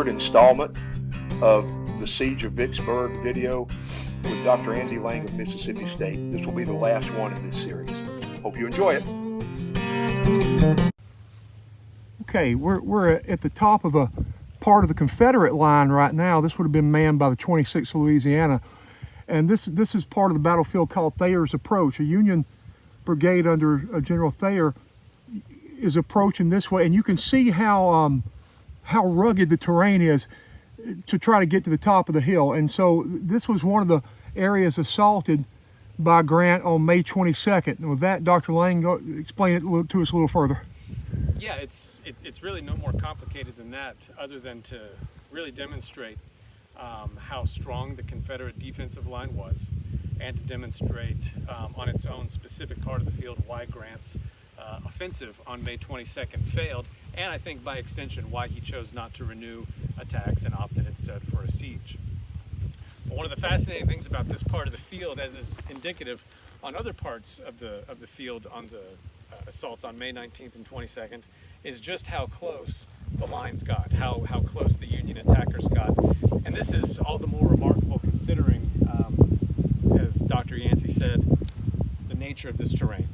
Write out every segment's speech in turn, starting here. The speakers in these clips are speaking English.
third installment of the Siege of Vicksburg video with Dr. Andy Lang of Mississippi State. This will be the last one in this series. Hope you enjoy it. Okay, we're at the top of a part of the Confederate line right now. This would have been manned by the 26th Louisiana. And this is part of the battlefield called Thayer's Approach. A Union brigade under General Thayer is approaching this way, and you can see how rugged the terrain is to try to get to the top of the hill. And so this was one of the areas assaulted by Grant on May 22nd. And with that, Dr. Lang, explain it to us a little further. Yeah, it's really no more complicated than that, other than to really demonstrate how strong the Confederate defensive line was, and to demonstrate on its own specific part of the field why Grant's offensive on May 22nd failed, and I think by extension why he chose not to renew attacks and opted instead for a siege. But one of the fascinating things about this part of the field, as is indicative on other parts of the field on the assaults on May 19th and 22nd, is just how close the lines got, how close the Union attackers got. And this is all the more remarkable considering, as Dr. Yancey said, the nature of this terrain.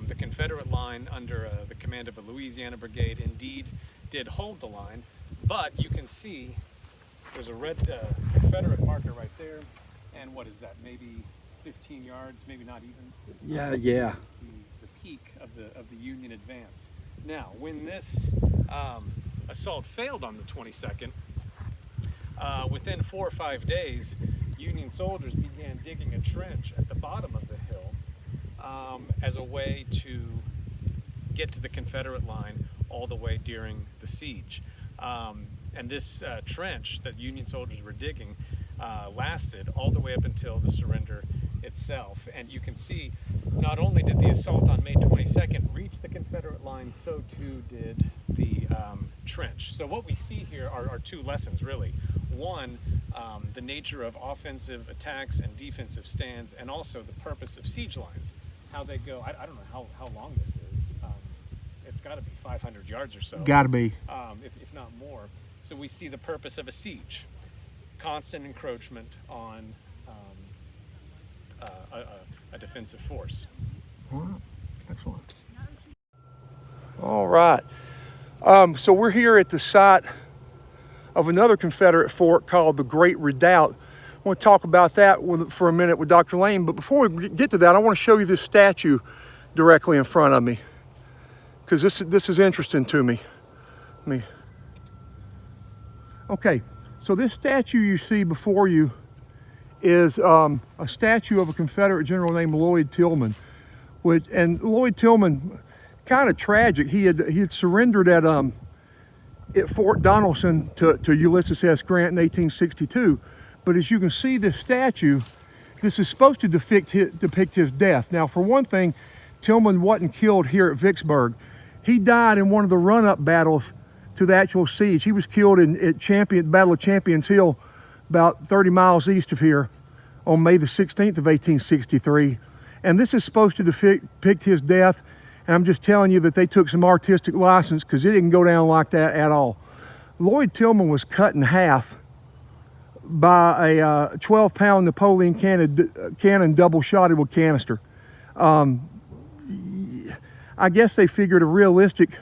The Confederate line under the command of a Louisiana brigade indeed did hold the line, but you can see there's a red Confederate marker right there, and what is that, maybe 15 yards, maybe not even? Yeah. The peak of the Union advance. Now, when this assault failed on the 22nd, within 4 or 5 days, Union soldiers began digging a trench at the bottom of the hill as a way to get to the Confederate line all the way during the siege. And this trench that Union soldiers were digging lasted all the way up until the surrender itself. And you can see not only did the assault on May 22nd reach the Confederate line, so too did the trench. So what we see here are two lessons, really. One, the nature of offensive attacks and defensive stands, and also the purpose of siege lines, how they go. I don't know how long this is. It's got to be 500 yards or so. Got to be. If not more. So we see the purpose of a siege, constant encroachment on a defensive force. All right, excellent. All right, so we're here at the site of another Confederate fort called the Great Redoubt. I want to talk about that for a minute with Dr. Lane, but before we get to that, I want to show you this statue directly in front of me, because this is interesting to me. Okay, so this statue you see before you is a statue of a Confederate general named Lloyd Tillman. And Lloyd Tillman, kind of tragic. He had surrendered at Fort Donelson to Ulysses S. Grant in 1862. But as you can see, this statue, this is supposed to depict his death. Now, for one thing, Tillman wasn't killed here at Vicksburg. He died in one of the run-up battles to the actual siege. He was killed at the Battle of Champions Hill, about 30 miles east of here, on May the 16th of 1863. And this is supposed to depict his death. And I'm just telling you that they took some artistic license, because it didn't go down like that at all. Lloyd Tillman was cut in half by a 12-pound Napoleon cannon double-shotted with canister. I guess they figured a realistic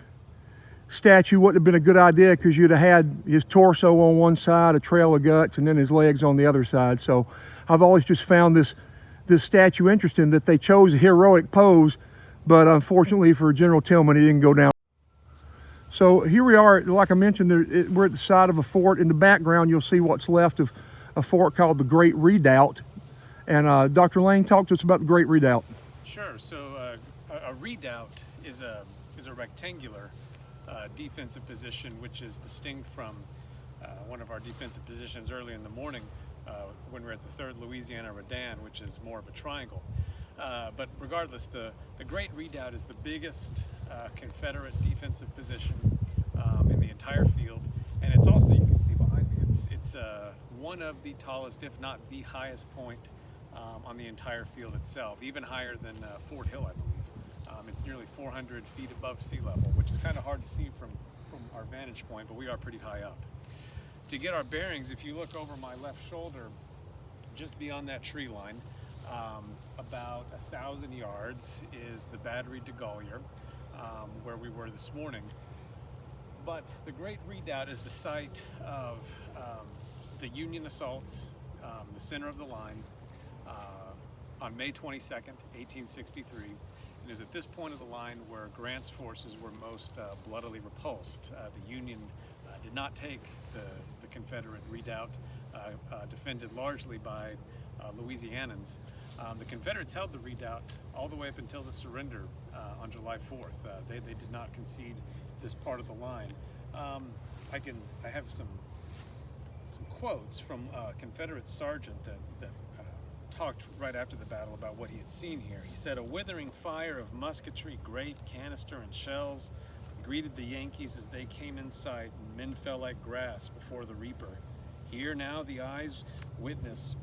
statue wouldn't have been a good idea, because you'd have had his torso on one side, a trail of guts, and then his legs on the other side. So I've always just found this statue interesting, that they chose a heroic pose, but unfortunately for General Tillman, he didn't go down. So here we are, like I mentioned, we're at the side of a fort. In the background, you'll see what's left of a fort called the Great Redoubt. And Dr. Lane, talk to us about the Great Redoubt. Sure. So a redoubt is a rectangular defensive position, which is distinct from one of our defensive positions early in the morning when we're at the 3rd Louisiana Redan, which is more of a triangle. But regardless, the Great Redoubt is the biggest Confederate defensive position in the entire field, and it's also, you can see behind me, it's one of the tallest, if not the highest point on the entire field itself, even higher than Fort Hill, I believe. It's nearly 400 feet above sea level, which is kind of hard to see from our vantage point, but we are pretty high up. to get our bearings, if you look over my left shoulder, just beyond that tree line, about 1,000 yards is the Battery de Gaulier, where we were this morning. But the Great Redoubt is the site of the Union assaults, the center of the line, on May 22nd, 1863. It was at this point of the line where Grant's forces were most bloodily repulsed. The Union did not take the Confederate redoubt, defended largely by Louisianans. The Confederates held the redoubt all the way up until the surrender on July 4th. They did not concede this part of the line. I have some quotes from a Confederate sergeant that talked right after the battle about what he had seen here. He said, "A withering fire of musketry, grape, canister, and shells greeted the Yankees as they came in sight, and men fell like grass before the reaper. Here now the eyes witness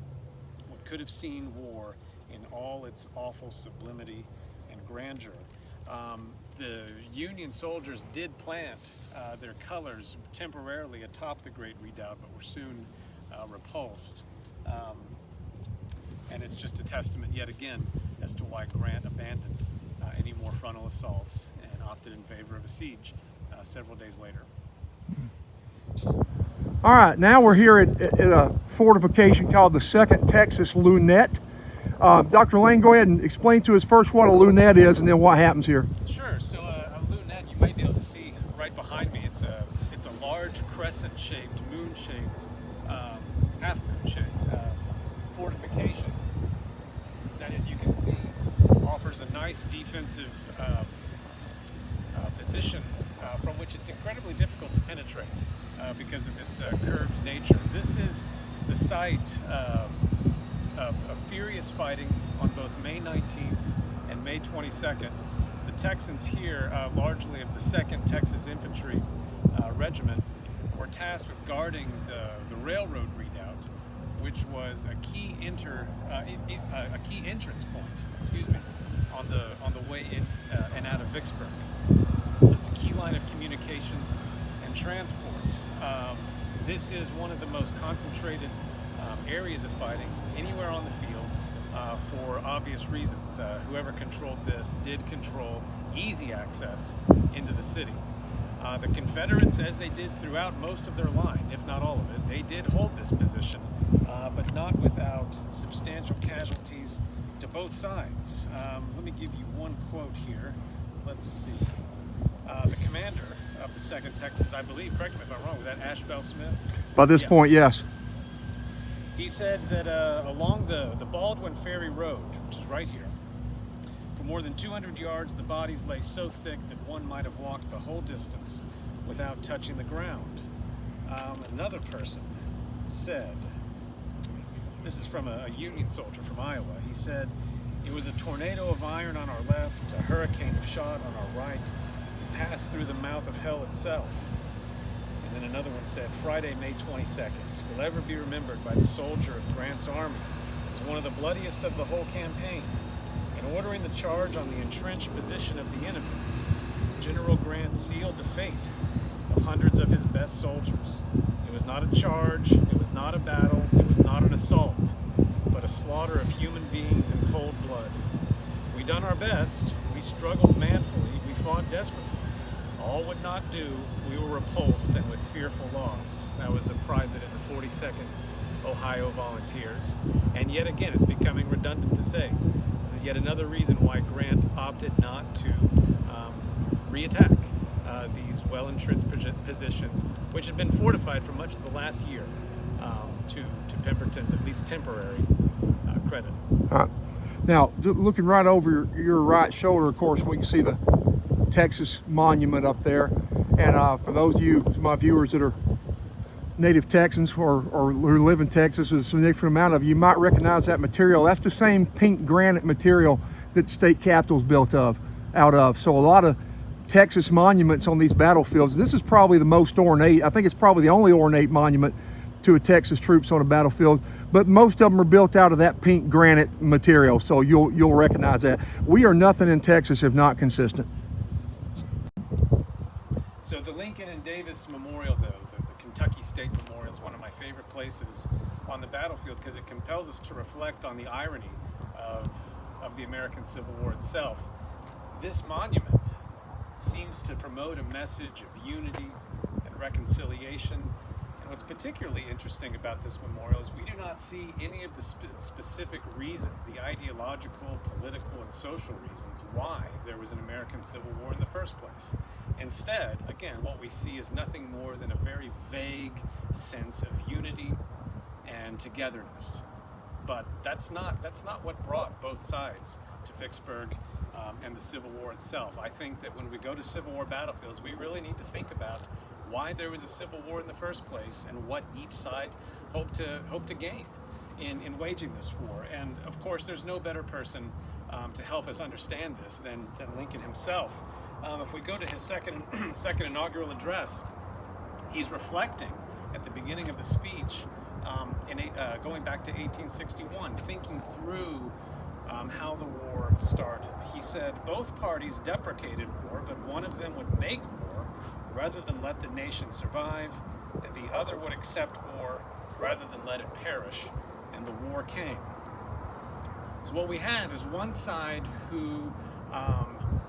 what could have seen war in all its awful sublimity and grandeur." The Union soldiers did plant their colors temporarily atop the Great Redoubt, but were soon repulsed. And it's just a testament yet again as to why Grant abandoned any more frontal assaults and opted in favor of a siege several days later. All right, now we're here at a fortification called the 2nd Texas Lunette. Dr. Lane, go ahead and explain to us first what a lunette is and then what happens here. Sure. So a lunette, you might be able to see right behind me. It's a large crescent-shaped, moon-shaped, half-moon-shaped fortification that, as you can see, offers a nice defensive position from which it's incredibly difficult to penetrate because of its curved nature. This is the site of furious fighting on both May 19th and May 22nd. The Texans here, largely of the 2nd Texas Infantry Regiment, were tasked with guarding the railroad redoubt, which was a key entrance point, on the way in and out of Vicksburg. So it's a key line of communication and transport. This is one of the most concentrated areas of fighting anywhere on the field for obvious reasons. Whoever controlled this did control easy access into the city. The Confederates, as they did throughout most of their line, if not all of it, they did hold this position, but not without substantial casualties to both sides. Let me give you one quote here. Let's see. The commander of the 2nd Texas, I believe, correct me if I'm wrong, was that Ashbel Smith? By this point, yes. He said that along the Baldwin Ferry Road, which is right here, for more than 200 yards, the bodies lay so thick that one might have walked the whole distance without touching the ground. Another person said, this is from a Union soldier from Iowa, he said, "It was a tornado of iron on our left, a hurricane of shot on our right, passed through the mouth of hell itself." And then another one said, "Friday, May 22nd, will ever be remembered by the soldier of Grant's army as one of the bloodiest of the whole campaign. In ordering the charge on the entrenched position of the enemy, General Grant sealed the fate of hundreds of his best soldiers. It was not a charge, it was not a battle, it was not an assault, but a slaughter of human beings in cold blood. We done our best, we struggled manfully, we fought desperately. All would not do, we were repulsed and with fearful loss." That was a private in the 42nd Ohio Volunteers. And yet again, it's becoming redundant to say, this is yet another reason why Grant opted not to reattack these well-entrenched positions, which had been fortified for much of the last year, to Pemberton's at least temporary credit. All right. Now, looking right over your right shoulder, of course, we can see the Texas Monument up there. And for those of you, my viewers that are native Texans or who live in Texas, a significant amount of you might recognize that material. That's the same pink granite material that the state capitol's built out of. So a lot of Texas monuments on these battlefields. This is probably the most ornate. I think it's probably the only ornate monument to a Texas troops on a battlefield. But most of them are built out of that pink granite material. So you'll recognize that. We are nothing in Texas if not consistent. So the Lincoln and Davis Memorial, though, the Kentucky State Memorial is one of my favorite places on the battlefield because it compels us to reflect on the irony of the American Civil War itself. This monument seems to promote a message of unity and reconciliation. And what's particularly interesting about this memorial is we do not see any of the specific reasons, the ideological, political, and social reasons why there was an American Civil War in the first place. Instead, again, what we see is nothing more than a very vague sense of unity and togetherness. But that's not what brought both sides to Vicksburg and the Civil War itself. I think that when we go to Civil War battlefields, we really need to think about why there was a Civil War in the first place and what each side hoped to gain in waging this war. And of course, there's no better person to help us understand this than Lincoln himself. If we go to his second inaugural address, he's reflecting at the beginning of the speech, going back to 1861, thinking through how the war started. He said, both parties deprecated war, but one of them would make war rather than let the nation survive, and the other would accept war rather than let it perish, and the war came. So what we have is one side who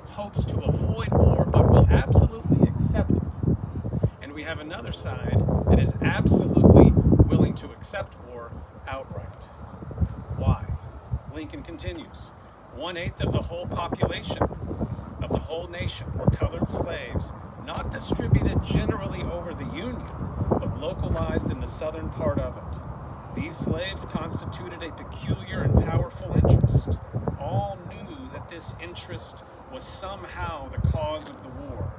hopes to avoid war, but will absolutely accept it. And we have another side that is absolutely willing to accept war outright. Why? Lincoln continues, 1/8 of the whole population of the whole nation were colored slaves, not distributed generally over the Union, but localized in the southern part of it. These slaves constituted a peculiar and powerful interest. All knew that this interest was somehow the cause of the war.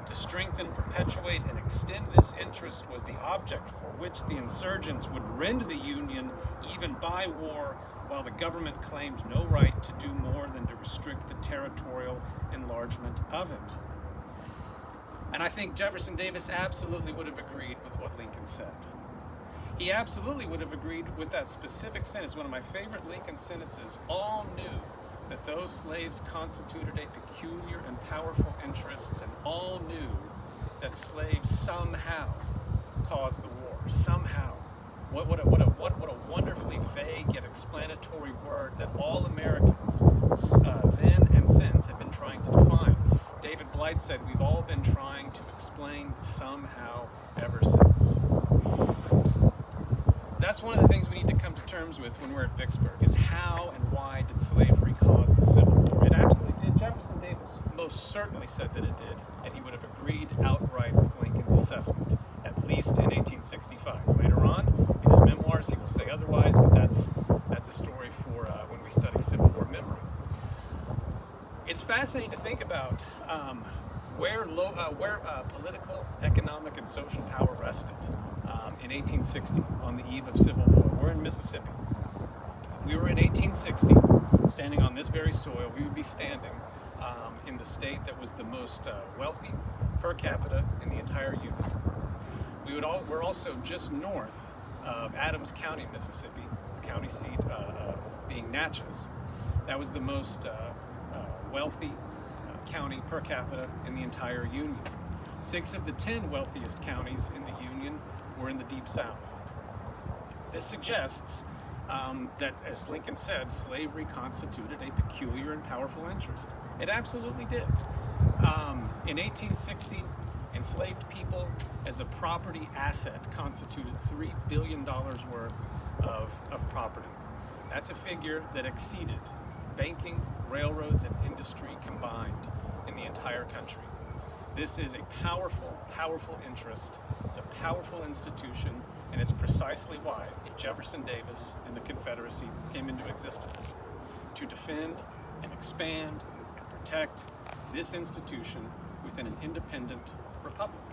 To strengthen, perpetuate, and extend this interest was the object for which the insurgents would rend the Union even by war, while the government claimed no right to do more than to restrict the territorial enlargement of it. And I think Jefferson Davis absolutely would have agreed with what Lincoln said. He absolutely would have agreed with that specific sentence, one of my favorite Lincoln sentences. All knew that those slaves constituted a peculiar and powerful interest, and all knew that slaves somehow caused the war. Somehow. What a wonderfully vague yet explanatory word that all Americans then and since have been trying to define. David Blight said we've all been trying to explain somehow ever since. That's one of the things we need to come to terms with when we're at Vicksburg, is how and why did slavery cause the Civil War? It absolutely did. Jefferson Davis most certainly said that it did, and he would have agreed outright with Lincoln's assessment, at least in 1865. Later on, in his memoirs, he will say otherwise, but that's a story for when we study Civil War memory. It's fascinating to think about where political, economic, and social power rested in 1860 on the eve of Civil War. We're in Mississippi. If we were in 1860, standing on this very soil, we would be standing in the state that was the most wealthy per capita in the entire Union. We're also just north of Adams County, Mississippi, the county seat being Natchez. That was the most wealthy county per capita in the entire Union. 6 of the 10 wealthiest counties in the Union were in the Deep South. This suggests that, as Lincoln said, slavery constituted a peculiar and powerful interest. It absolutely did. In 1860, enslaved people as a property asset constituted $3 billion worth of property. That's a figure that exceeded banking, railroads, and industry combined in the entire country. This is a powerful, powerful interest. It's a powerful institution, and it's precisely why Jefferson Davis and the Confederacy came into existence, to defend and expand and protect this institution within an independent republic.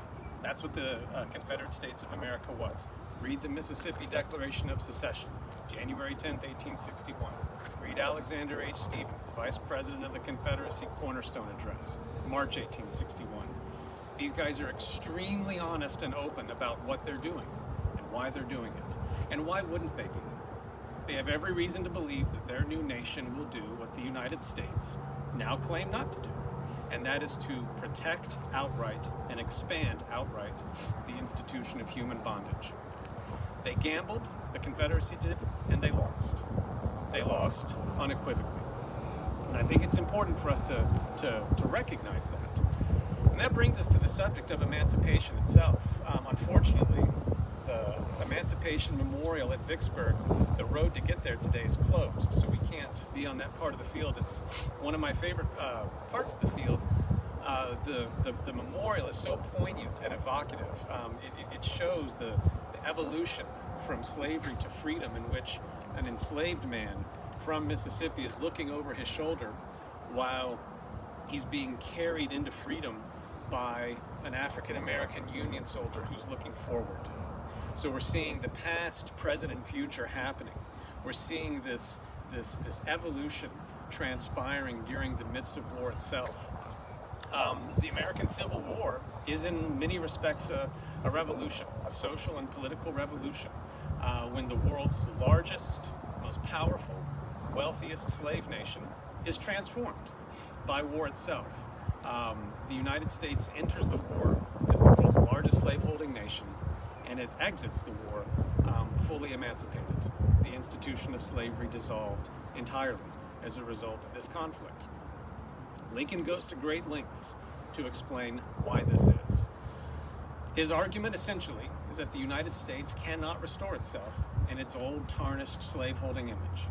That's what the Confederate States of America was. Read the Mississippi Declaration of Secession, January 10th, 1861. Read Alexander H. Stephens, the Vice President of the Confederacy Cornerstone Address, March 1861. These guys are extremely honest and open about what they're doing and why they're doing it. And why wouldn't they be? They have every reason to believe that their new nation will do what the United States now claim not to do. and that is to protect outright and expand outright the institution of human bondage. They gambled, the Confederacy did, and they lost. They lost unequivocally. And I think it's important for us to recognize that. And that brings us to the subject of emancipation itself. Unfortunately, the Emancipation Memorial at Vicksburg, the road to get there today is closed, so we can't be on that part of the field. It's one of my favorite parts of the field. The memorial is so poignant and evocative. It shows the evolution from slavery to freedom, in which an enslaved man from Mississippi is looking over his shoulder while he's being carried into freedom by an African-American Union soldier who's looking forward. So we're seeing the past, present, and future happening. We're seeing this evolution transpiring during the midst of war itself. The American Civil War is in many respects a revolution, a social and political revolution, when the world's largest, most powerful, wealthiest slave nation is transformed by war itself. The United States enters the war as the world's largest slaveholding nation, and it exits the war fully emancipated. The institution of slavery dissolved entirely as a result of this conflict. Lincoln goes to great lengths to explain why this is. His argument essentially is that the United States cannot restore itself in its old tarnished slaveholding image.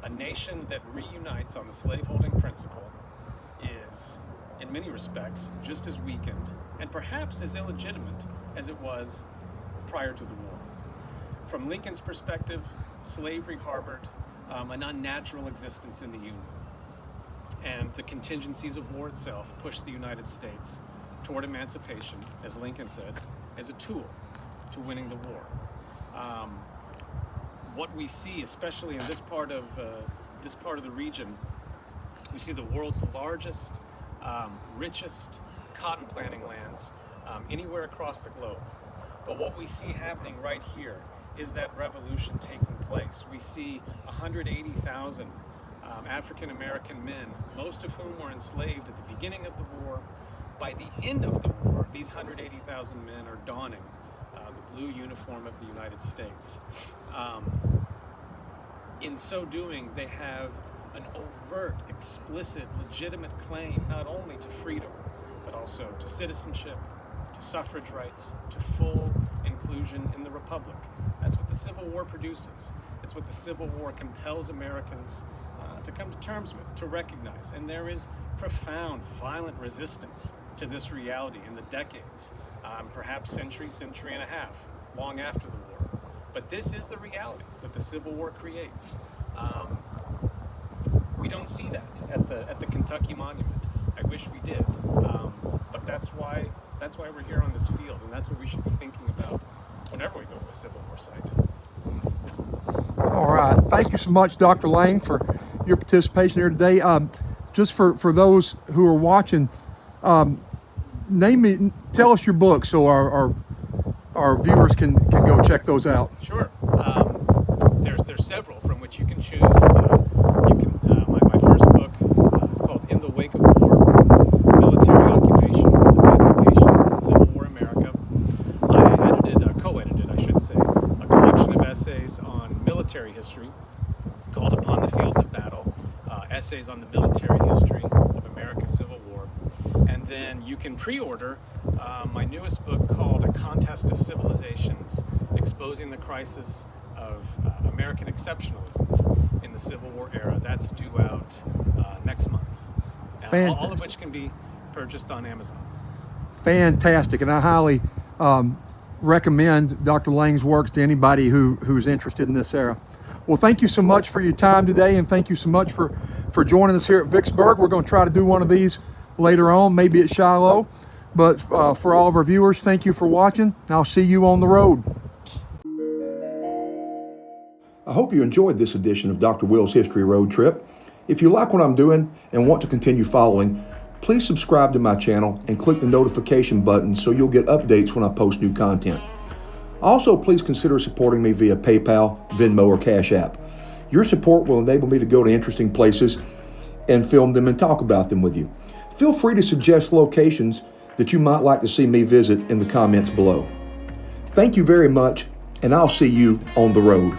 A nation that reunites on the slaveholding principle is, in many respects, just as weakened and perhaps as illegitimate as it was prior to the war. From Lincoln's perspective, slavery harbored an unnatural existence in the Union, and the contingencies of war itself pushed the United States toward emancipation, as Lincoln said, as a tool to winning the war. What we see, especially in this part of the region, we see the world's largest, richest cotton planting lands anywhere across the globe. But what we see happening right here is that revolution taking place. We see 180,000 African-American men, most of whom were enslaved at the beginning of the war. By the end of the war, these 180,000 men are donning the blue uniform of the United States. In so doing, they have an overt, explicit, legitimate claim not only to freedom, but also to citizenship, to suffrage rights, to full inclusion in the Republic. That's what the Civil War produces. It's what the Civil War compels Americans to come to terms with, to recognize. And there is profound, violent resistance to this reality in the decades, perhaps century and a half, long after the war. But this is the reality that the Civil War creates. We don't see that at the Kentucky Monument. I wish we did, but that's why we're here on this field, and that's what we should be thinking about whenever we go to a Civil War site. All right, thank you so much, Dr. Lang, for your participation here today. Just for those who are watching, tell us your book so our viewers can go check those out. Sure. There's several from which you can choose. My first book is called In the Wake of War: Military Occupation, Emancipation, and Civil War America. I co-edited, I should say, a collection of essays on military history called Upon the Fields of Battle, essays on the military history of America's Civil War. And then you can pre-order my newest book called A Contest of Civilizations, Exposing the Crisis of American Exceptionalism in the Civil War Era. That's due out next month. All of which can be purchased on Amazon. Fantastic, and I highly recommend Dr. Lang's works to anybody who's interested in this era. Well, thank you so much for your time today, and thank you so much for joining us here at Vicksburg. We're going to try to do one of these later on, maybe at Shiloh. But for all of our viewers, thank you for watching, and I'll see you on the road. I hope you enjoyed this edition of Dr. Will's History Road Trip. If you like what I'm doing and want to continue following, please subscribe to my channel and click the notification button so you'll get updates when I post new content. Also, please consider supporting me via PayPal, Venmo, or CashApp. Your support will enable me to go to interesting places and film them and talk about them with you. Feel free to suggest locations that you might like to see me visit in the comments below. Thank you very much, and I'll see you on the road.